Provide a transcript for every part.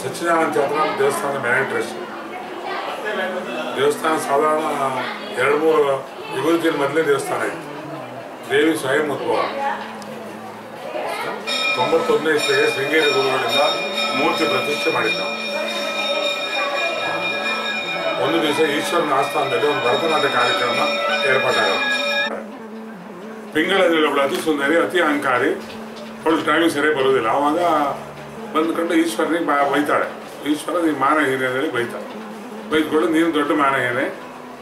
ಸಚ್ಚಿದಾನಂದ ಕ್ಷೇತ್ರ ದೇವಸ್ಥಾನದ ಮ್ಯಾನೇಜ್ ದೇವಸ್ಥಾನ ಸಾಧಾರಣ 2-3 ಯುಗದ ಮೊದಲೇ ದೇವಸ್ಥಾನ ಇತ್ತು. ದೇವಿ ಸ್ವಯಂ ಉದ್ಭವ 91ನೇ ಇಸ್ವಿಗೆ ಶೃಂಗೇರಿ ಗುರುಗಳಿಂದ ಮೂರ್ತಿ ಪ್ರತಿಷ್ಠೆ ಮಾಡಿದ್ದ. ಒಂದು ದಿವಸ ಈಶ್ವರನ ಆಸ್ಥಾನದಲ್ಲಿ ಒಂದು ಭರತನಾಟ್ಯ ಕಾರ್ಯಕ್ರಮ ಏರ್ಪಾಟಾಗುತ್ತೆ. ಪಿಂಗಳದಲ್ಲಿ ಒಬ್ಬಳು ಅತಿ ಸುಂದರಿ, ಅತಿ ಅಹಂಕಾರಿ, ಅವಳು ಟೈಮಿಗೆ ಸರಿಯಾಗಿ ಬರೋದಿಲ್ಲ. ಆವಾಗ ಬಂದ್ಕೊಂಡು ಈಶ್ವರನಿಗೆ ಬೈತಾಳೆ. ಈಶ್ವರ ನೀನು ಮಾನ ಏನೇ ಬೈತಾಳೆ. ಬೈದ್ಕೊಂಡು ನೀನು ದೊಡ್ಡ ಮಾನ ಏನೇ,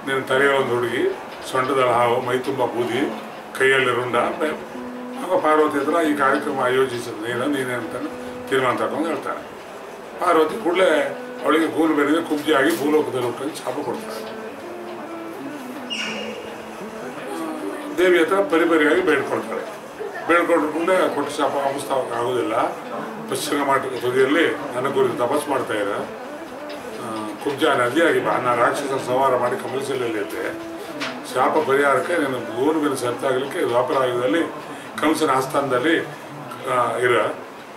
ನೀನು ತಲೆಯ ಒಂದು ಹುಡುಗಿ, ಸೊಂಟದಲ್ಲಿ ಹಾವು, ಮೈ ತುಂಬ ಬೂದಿ, ಕೈಯಲ್ಲಿ ರುಂಡ. ಆಗ ಪಾರ್ವತಿ ಹತ್ರ ಈ ಕಾರ್ಯಕ್ರಮ ಆಯೋಜಿಸಿದ ನೀನೇ ಅಂತ ತೀರ್ಮಾನ ತಗೊಂಡು ಹೇಳ್ತಾನೆ. ಪಾರ್ವತಿ ಕೂಡಲೇ ಅವಳಿಗೆ ಗೂನು ಬೆರೆದ ಕುಬ್ಜಿಯಾಗಿ ಭೂಲೋಕದಲ್ಲಿ ಹುಟ್ಟೋಗಿ ಶಾಪ ಕೊಡ್ತಾಳೆ. ದೇವಿ ಹತ್ರ ಪರಿಪರಿಯಾಗಿ ಬೇಡ್ಕೊಳ್ತಾಳೆ. ಬೇಡ್ಕೊಂಡ್ರು ಕೂಡ ಕೊಟ್ಟ ಶಾಪ ವಾಪಸ್ತಾವಕ್ಕೆ ಆಗೋದಿಲ್ಲ. ಪಶ್ಚಿಮ ಘಾಟದ ತುದಿಯಲ್ಲಿ ನನ್ನ ಗುರಿ ತಪಸ್ ಮಾಡ್ತಾ ಇದ್ದ ಕುಬ್ಜಾ ನದಿಯಾಗಿ ನಾನು ರಾಕ್ಷಸರ ಸಂಹಾರ ಮಾಡಿ ಕಮಲಶಿಲೆಯಲ್ಲಿದ್ದೆ. ಶಾಪ ಪರಿಹಾರಕ್ಕೆ ನನ್ನ ಗೂನು ಬೆನ್ನು ಸತ್ತಾಗಲಿಕ್ಕೆ ದ್ವಾಪರಾಯುಗದಲ್ಲಿ ಕಂಸನ ಆಸ್ಥಾನದಲ್ಲಿ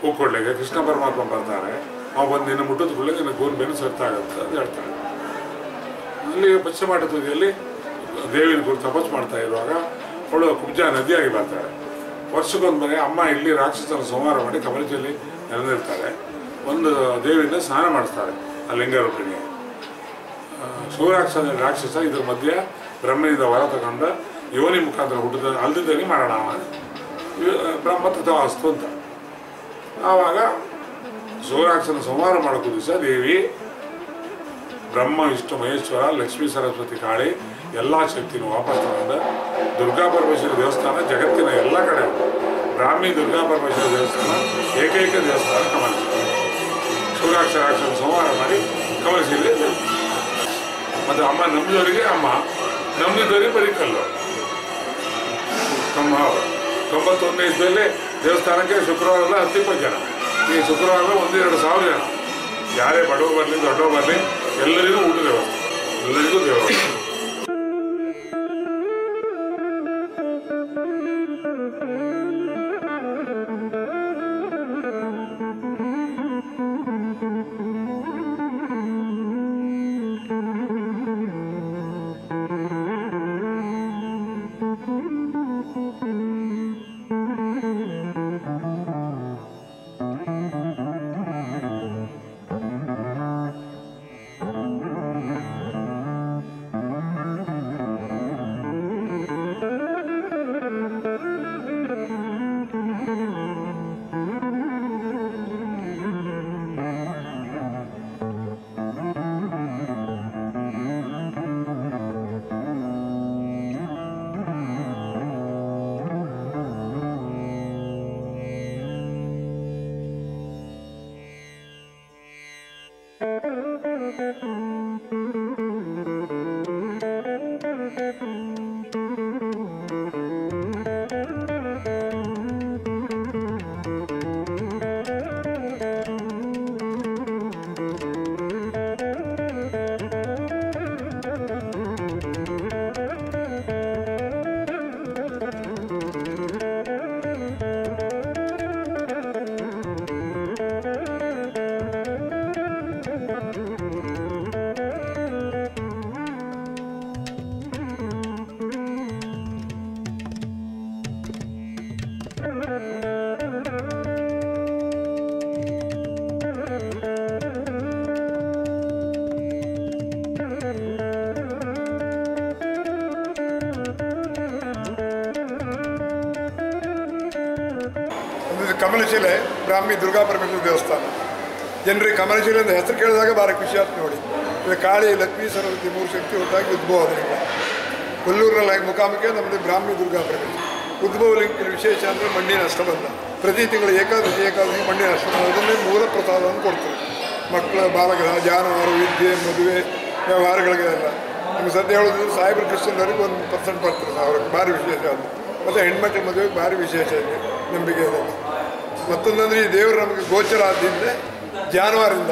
ಹೂಕೊಡ್ಲಿಕ್ಕೆ ಕೃಷ್ಣ ಪರಮಾತ್ಮ ಬರ್ತಾರೆ. ಅವ ಬಂದು ನಿನ್ನ ಮುಟ್ಟದ ಕೂಡಲೇ ನಿನ್ನ ಗೂನು ಬೆನ್ನು ಸತ್ತಾಗುತ್ತೆ ಅಂತ ಹೇಳ್ತಾಳೆ. ಅಲ್ಲಿ ಪಶ್ಚಿಮ ಘಾಟ ತುದಿಯಲ್ಲಿ ದೇವಿನ ಗುರು ತಪಸ್ ಮಾಡ್ತಾ ಇರುವಾಗ ಅವಳು ಕುಬ್ಜಾ ನದಿಯಾಗಿ ಬರ್ತಾಳೆ. ವರ್ಷಕ್ಕೊಂದು ಮನೆ ಅಮ್ಮ ಇಲ್ಲಿ ರಾಕ್ಷಸರ ಸಂಹಾರ ಮಾಡಿ ಕಮಲದಲ್ಲಿ ನೆಲೆನಿರ್ತಾರೆ. ಒಂದು ದೇವಿಯಿಂದ ಸ್ನಾನ ಮಾಡಿಸ್ತಾರೆ ಆ ಲಿಂಗರೂಪಿಣಿಗೆ. ರಾಕ್ಷಸ ಇದ್ರ ಮಧ್ಯೆ ಬ್ರಹ್ಮನಿಂದ ಹೊರ ತಗೊಂಡ ಯೋನಿ ಮುಖಾಂತರ ಹುಟ್ಟಿದ ಅಲ್ದಿದ್ದಲ್ಲಿ ಮಾಡೋಣ ಬ್ರಹ್ಮ ತಥಾಸ್ತು ಅಂತ. ಆವಾಗ ಶಿವರಾಕ್ಷನ ಸಂಹಾರ ಮಾಡೋಕ್ಕೂ ದಿವಸ ದೇವಿ ಬ್ರಹ್ಮ ವಿಷ್ಣು ಮಹೇಶ್ವರ ಲಕ್ಷ್ಮೀ ಸರಸ್ವತಿ ಕಾಳಿ ಎಲ್ಲ ಶಕ್ತಿನೂ ವಾಪಸ್ ತಗೊಂಡು ದುರ್ಗಾ ಪರಮೇಶ್ವರಿ ದೇವಸ್ಥಾನ ಜಗತ್ತಿನ ಎಲ್ಲ ಕಡೆ ಬ್ರಾಹ್ಮಿ ದುರ್ಗಾ ಪರಮೇಶ್ವರಿ ದೇವಸ್ಥಾನ ಏಕೈಕ ದೇವಸ್ಥಾನ ಕಮಲಶಿಲೆ. ಶಿವರಾಕ್ಷನ ಸಂಹಾರ ಮಾಡಿ ಕಮಲಶಿಲೆ. ಮತ್ತು ಅಮ್ಮ ನಂಬಿದವರಿಗೆ ಅಮ್ಮ, ನಂಬಿದವರಿಗೆ ಬರೀ ಕಲ್ಲು. 91ನೇ ಇಸ್ವಿಯಲ್ಲಿ ದೇವಸ್ಥಾನಕ್ಕೆ ಶುಕ್ರವಾರ 10-20 ಜನ, ಈ ಶುಕ್ರವಾರ 1-2 ಸಾವಿರ ಜನ. ಯಾರೇ ಬಡವ ಬರಲಿ ದೊಡ್ಡವ ಬರಲಿ ಎಲ್ಲರಿಗೂ ಊಟದ ವ್ಯವಸ್ಥೆ, ಎಲ್ಲರಿಗೂ ದೇವಸ್ಥಾನ. ಕಮಲಶಿಲೆ ಬ್ರಾಹ್ಮಿ ದುರ್ಗಾ ಪರಮೇಶ್ವರಿ ದೇವಸ್ಥಾನ. ಜನರಿಗೆ ಕಮಲಶಿಲೆ ಅಂತ ಹೆಸರು ಕೇಳಿದಾಗ ಭಾರಿ ಖುಷಿ ಆಗ್ತದೆ ನೋಡಿ. ಇದು ಕಾಳಿ ಲಕ್ಷ್ಮೀ ಸರಸ್ವತಿ ಮೂರು ಶಕ್ತಿ ಒಟ್ಟಾಗಿ ಉದ್ಭವ ಅದರಿಂದ ಕೊಲ್ಲೂರಿನಲ್ಲಿ ಮುಖಾಮುಖಿ ನಮ್ಮದು ಬ್ರಾಹ್ಮಿ ದುರ್ಗಾ ಪರಮೇಶ್ವರಿ. ಉದ್ಭವ ಲಿಂಕಿನ ವಿಶೇಷ ಅಂದರೆ ಮಣ್ಣಿನ ಅಷ್ಟಬಂಧ. ಪ್ರತಿ ತಿಂಗಳು ಏಕಾದಶಿ ಮಣ್ಣಿನ ಅಷ್ಟಬಂಧ ಅದನ್ನೇ ಮೂಲ ಪ್ರಸಾದವನ್ನು ಕೊಡ್ತಾರೆ. ಮಕ್ಕಳ ಬಾಲಗ್ರಹ, ಜಾನುವಾರು, ವಿದ್ಯೆ, ಮದುವೆ ವ್ಯವಹಾರಗಳಿಗೆಲ್ಲ. ನಿಮ್ಗೆ ಸದ್ಯ ಹೇಳೋದು ಸಾಯಿಬ್ರ ಕ್ರಿಶ್ಚಿಯನ್ವರೆಗೆ 1% ಬರ್ತಾರೆ ಅವ್ರಿಗೆ ಭಾರಿ ವಿಶೇಷ ಅದು. ಮತ್ತು ಹೆಣ್ಮಕ್ಳ ಮದುವೆಗೆ ಭಾರಿ ವಿಶೇಷ ಇದೆ ನಂಬಿಕೆ ಇದೆಲ್ಲ. ಮತ್ತೊಂದಂದರೆ ಈ ದೇವರು ನಮಗೆ ಗೋಚರ ಆದ್ದಿಂದ ಜಾನುವಾರಿಂದ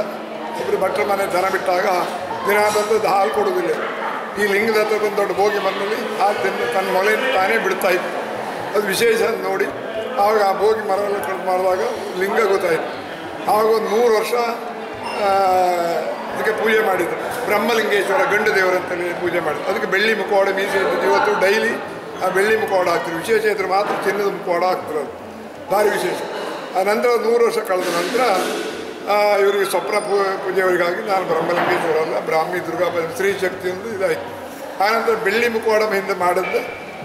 ಒಬ್ಬರು ಭಟ್ರ ಮನೆ ದನ ಬಿಟ್ಟಾಗ ದಿನ ಬಂದು ಹಾಲು ಕೊಡೋದಿಲ್ಲ. ಈ ಲಿಂಗದ ಹತ್ರ ಬಂದು ದೊಡ್ಡ ಬೋಗಿ ಮನೆಯಲ್ಲಿ ಹಾಲು ತಿಂದು ತನ್ನ ಮೊಳೆಯಿಂದ ತಾನೇ ಬಿಡ್ತಾಯಿತ್ತು. ಅದು ವಿಶೇಷ ನೋಡಿ. ಆವಾಗ ಆ ಬೋಗಿ ಮರವೆಲ್ಲ ಕಟ್ ಮಾಡಿದಾಗ ಲಿಂಗ ಗೊತ್ತಾಯಿತು. ಆವಾಗ ಒಂದು 100 ವರ್ಷ ಅದಕ್ಕೆ ಪೂಜೆ ಮಾಡಿದರು. ಬ್ರಹ್ಮಲಿಂಗೇಶ್ವರ ಗಂಡು ದೇವರಂತೇಳಿ ಪೂಜೆ ಮಾಡಿದ್ರು. ಅದಕ್ಕೆ ಬೆಳ್ಳಿ ಮುಖವಾಡ ಮೀಸೆ ಇಟ್ಟಿದ್ದು. ಇವತ್ತು ಡೈಲಿ ಆ ಬೆಳ್ಳಿ ಮುಖವಾಡ ಹಾಕ್ತಾರೆ. ವಿಶೇಷ ಇದ್ರೆ ಮಾತ್ರ ಚಿನ್ನದ ಮುಖವಾಡ ಹಾಕ್ತಾರೆ. ಅದು ಭಾರಿ ವಿಶೇಷ. ಆ ನಂತರ 100 ವರ್ಷ ಕಳೆದ ನಂತರ ಇವರಿಗೆ ಸ್ವಪ್ನ ಪೂಜೆಯವರಿಗಾಗಿ ನಾನು ಬ್ರಹ್ಮಲಿಂಗೇಶ್ವರ ಅಲ್ಲ ಬ್ರಾಹ್ಮಿ ದುರ್ಗಾ ಸ್ತ್ರೀ ಶಕ್ತಿ ಒಂದು ಇದಾಯಿತು. ಆನಂತರ ಬೆಳ್ಳಿ ಮುಖವಾಡ ಹಿಂದೆ ಮಾಡಿದ್ದು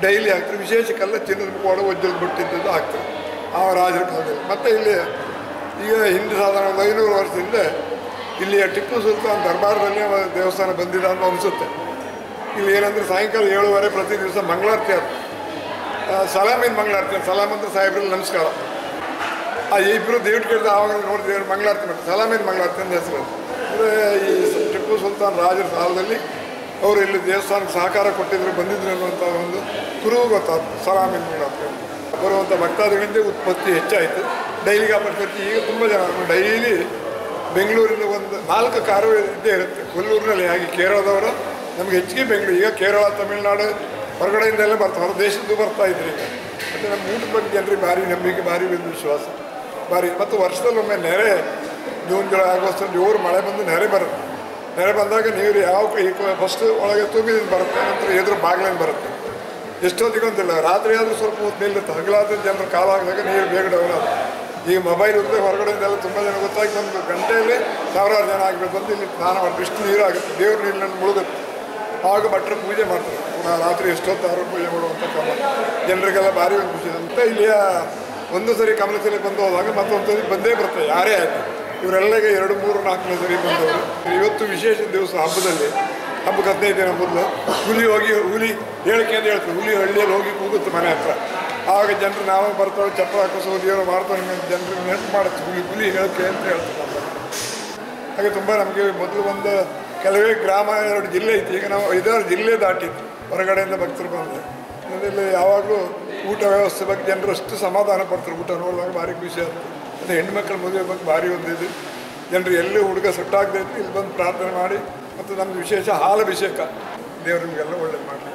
ಡೈಲಿ ಹಾಕ್ತಾರೆ. ವಿಶೇಷಕ್ಕೆಲ್ಲ ಚಿನ್ನದ ಮುಖವಾಡ ವಜ್ರದ ಬಿಟ್ಟಿದ್ದದ್ದು ಹಾಕ್ತಾರೆ ಆ ರಾಜರ ಕಾಲದಲ್ಲಿ. ಮತ್ತು ಇಲ್ಲಿ ಈಗ ಹಿಂದೆ ಸಾಧಾರಣ 500 ವರ್ಷದಿಂದ ಇಲ್ಲಿಯ ಟಿಪ್ಪು ಸುಲ್ತಾನ್ ದರ್ಬಾರದಲ್ಲಿ ದೇವಸ್ಥಾನ ಬಂದಿದೆ ಅಂತ ಅನಿಸುತ್ತೆ. ಇಲ್ಲಿ ಏನಂದರೆ ಸಾಯಂಕಾಲ 7:30 ಪ್ರತಿ ದಿವಸ ಮಂಗಳಾರತಿ ಅದು ಸಲಾಮಿನ ಮಂಗಳಾರತಿ. ಸಲಾಮ್ ಅಂತ ಸಾಹೇಬ್ರಲ್ಲಿ ನಮಸ್ಕಾರ. ಆ ಇಬ್ಬರು ದೇವ್ರು ಕೇಳಿದ ಆವಾಗ ನೋಡಿದೇವ್ರು ಮಂಗಳಾರತಿ ಮಾಡ್ತಾರೆ. ಸಲಾಮಿನ ಮಂಗಳಾರತಿ ಅಂತ ಹೆಸರು. ಅಂದರೆ ಈ ಟಿಪ್ಪು ಸುಲ್ತಾನ್ ರಾಜರ ಕಾಲದಲ್ಲಿ ಅವರು ಇಲ್ಲಿ ದೇವಸ್ಥಾನಕ್ಕೆ ಸಹಕಾರ ಕೊಟ್ಟಿದ್ರು ಬಂದಿದ್ರು ಅನ್ನುವಂಥ ಒಂದು ಕುರುಹು ಗೊತ್ತಾಗ್ತದೆ. ಸಲಾಮಿನ ಮಂಗಳಾರತಿ ಬರುವಂಥ ಭಕ್ತಾದಿಗಳಿಂದ ಉತ್ಪತ್ತಿ ಹೆಚ್ಚಾಯಿತು. ಡೈಲಿಗೆ ಆ ಪರಿಸ್ಥಿತಿ ಈಗ ತುಂಬ ಜನ ಡೈಲಿ ಬೆಂಗಳೂರಿಂದ ಒಂದು 4 ಕಾರು ಇದ್ದೇ ಇರುತ್ತೆ. ಕೊಲ್ಲೂರಿನಲ್ಲಿ ಹಾಗೆ ಕೇರಳದವರು ನಮಗೆ ಹೆಚ್ಚಿಗೆ ಬೆಂಗಳೂರು. ಈಗ ಕೇರಳ, ತಮಿಳುನಾಡು ಹೊರಗಡೆಯಿಂದೆಲ್ಲ ಬರ್ತಾರೆ. ಹೊರ ದೇಶದ್ದು ಬರ್ತಾಯಿದ್ರು ಈಗ. ಮತ್ತು ನಮ್ಮ ಊಟದ ಬಗ್ಗೆ ಜನರಿಗೆ ಭಾರಿ ನಂಬಿಕೆ, ಭಾರಿ ಒಂದು ವಿಶ್ವಾಸ ಭಾರಿ. ಮತ್ತು ವರ್ಷದಲ್ಲೊಮ್ಮೆ ನೆರೆ ಜೂನ್, ಜುಲೈ, ಆಗಸ್ಟ್ ಜೋರು ಮಳೆ ಬಂದು ನೆರೆ ಬರುತ್ತೆ. ನೆರೆ ಬಂದಾಗ ನೀರು ಯಾವ ಫಸ್ಟ್ ಒಳಗೆ ತೂಗಿದಿಂದ ಬರುತ್ತೆ, ನಂತರ ಎದುರು ಬಾಗಿಲಿಂದ ಬರುತ್ತೆ. ಎಷ್ಟೊತ್ತಿಗೊಂದಿಲ್ಲ. ರಾತ್ರಿ ಆದರೂ ಸ್ವಲ್ಪ ಹೊತ್ತು ನಿಲ್ಲುತ್ತೆ. ಹಗಲಾದ ಜನರು ಕಾಲ ಹಾಕಿದಾಗ ನೀರು ಬೇಗ ಡೌನ್ ಆಗುತ್ತೆ. ಈಗ ಮೊಬೈಲ್ ಇರುತ್ತೆ. ಹೊರಗಡೆಯಿಂದೆಲ್ಲ ತುಂಬ ಜನ ಗೊತ್ತಾಗಿ 1 ಗಂಟೆಯಲ್ಲಿ 1000 ಜನ ಆಗಬೇಕು ಬಂದು ಇಲ್ಲಿ ಸ್ನಾನ ಮಾಡಿ ಇಷ್ಟು ನೀರು ಆಗುತ್ತೆ. ದೇವ್ರ ನೀರಿನಲ್ಲಿ ಮುಳುಗುತ್ತೆ. ಆವಾಗ ಭಟ್ರು ಪೂಜೆ ಮಾಡ್ತಾರೆ. ರಾತ್ರಿ ಎಷ್ಟೊತ್ತಾರು ಪೂಜೆ ಮಾಡುವಂಥ ಕ್ರಮ ಜನರಿಗೆಲ್ಲ ಭಾರಿ ಒಂದು ಖುಷಿ. ಅಂತ ಇಲ್ಲಿಯ ಒಂದು ಸರಿ ಕಮಲಶಿಲೆ ಬಂದು ಹೋದಾಗ ಮತ್ತೊಂದು ಸರಿ ಬಂದೇ ಬರ್ತದೆ ಯಾರೇ ಆಯಿತು. ಇವರೆಲ್ಲಗೆ 2, 3, 4ನೇ ಸರಿ ಬಂದವರು. ಇವತ್ತು ವಿಶೇಷ ದಿವಸ ಹಬ್ಬದಲ್ಲಿ ಹಬ್ಬಕ್ಕೆ 15 ದಿನ ಮೊದಲು ಹುಲಿ ಹೇಳಿಕೆ ಅಂತ ಹೇಳ್ತಾರೆ. ಹುಲಿ ಹಳ್ಳಿಯಲ್ಲಿ ಹೋಗಿ ಕೂಗುತ್ತೆ ಮನೆ ಹತ್ರ. ಆವಾಗ ಜನರು ನಾವೇ ಬರ್ತಾವೆ ಚಪ್ಪರ ಹಾಕಿಸೋದು ಏನೋ ಮಾಡ್ತಾರೆ. ಜನರಿಗೆ ನೆನಪು ಮಾಡುತ್ತೆ ಹುಲಿ ಹೇಳಿಕೆ ಅಂತ ಹೇಳ್ತಾರೆ. ಹಾಗೆ ತುಂಬ ನಮಗೆ ಮೊದಲು ಒಂದು ಕೆಲವೇ ಗ್ರಾಮ 2 ಜಿಲ್ಲೆ ಇತ್ತು. ಈಗ ನಾವು 5-6 ಜಿಲ್ಲೆ ದಾಟಿತ್ತು ಹೊರಗಡೆಯಿಂದ ಭಕ್ತರು ಬಂದರೆ. ಅದರಲ್ಲಿ ಯಾವಾಗಲೂ ಊಟ ವ್ಯವಸ್ಥೆ ಬಗ್ಗೆ ಜನರು ಅಷ್ಟು ಸಮಾಧಾನ ಪಡ್ತಾರೆ. ಊಟ ನೋಡಿದಾಗ ಭಾರಿ ಖುಷಿ ಆಗ್ತದೆ. ಮತ್ತು ಹೆಣ್ಮಕ್ಳ ಮದುವೆ ಬಗ್ಗೆ ಭಾರಿ ಒಂದಿದೆ. ಜನರು ಎಲ್ಲಿ ಹುಡುಗ ಸೆಟ್ಟಾಗದೆ ಇತ್ತು ಇಲ್ಲಿ ಬಂದು ಪ್ರಾರ್ಥನೆ ಮಾಡಿ. ಮತ್ತು ನಮ್ಮದು ವಿಶೇಷ ಹಾಲಭಿಷೇಕ. ದೇವರು ನಿಮಗೆಲ್ಲ ಒಳ್ಳೇದು ಮಾಡಲಿ.